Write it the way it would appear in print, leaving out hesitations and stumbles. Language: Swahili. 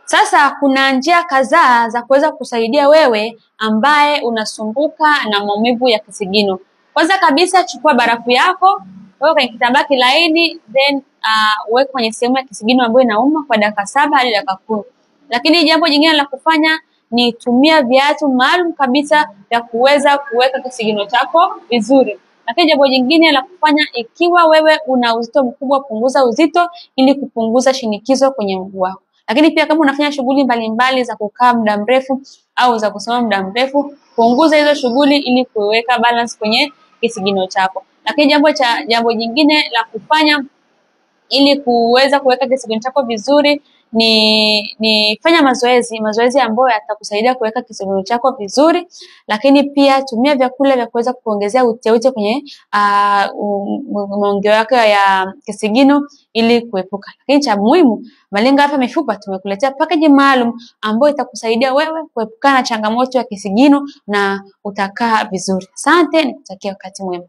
Sasa kuna njia kadhaa za kuweza kusaidia wewe ambaye unasumbuka na maumivu ya kisigino. Kwanza kabisa, chukua barafu yako, weka kwenye kitambaa kilaini, then weka kwenye sehemu ya kisigino ambayo inauma kwa dakika 7 hadi dakika 10. Lakini jambo jingine la kufanya ni tumia viatu maalum kabisa vya kuweza kuweka kisigino chako vizuri. Lakini jambo jingine la kufanya, ikiwa wewe una uzito mkubwa, punguza uzito ili kupunguza shinikizo kwenye mguu wako. Lakini pia kama unafanya shughuli mbalimbali za kukaa muda mrefu au za kusimama muda mrefu, punguza hizo shughuli ili kuweka balance kwenye kisigino chako. Lakini jambo jingine la kufanya ili kuweza kuweka kisigino chako vizuri ni fanya mazoezi ambayo yatakusaidia kuweka kisigino chako vizuri. Lakini pia tumia vyakula vya kuweza kuongezea uteute kwenye maongeo yako ya kisigino ili kuepuka. Lakini cha muhimu, Malenga Afya Mifupa tumekuletea package maalum ambayo itakusaidia wewe kuepukana na changamoto ya kisigino na utakaa vizuri. Asante, nikutakia wakati mwema.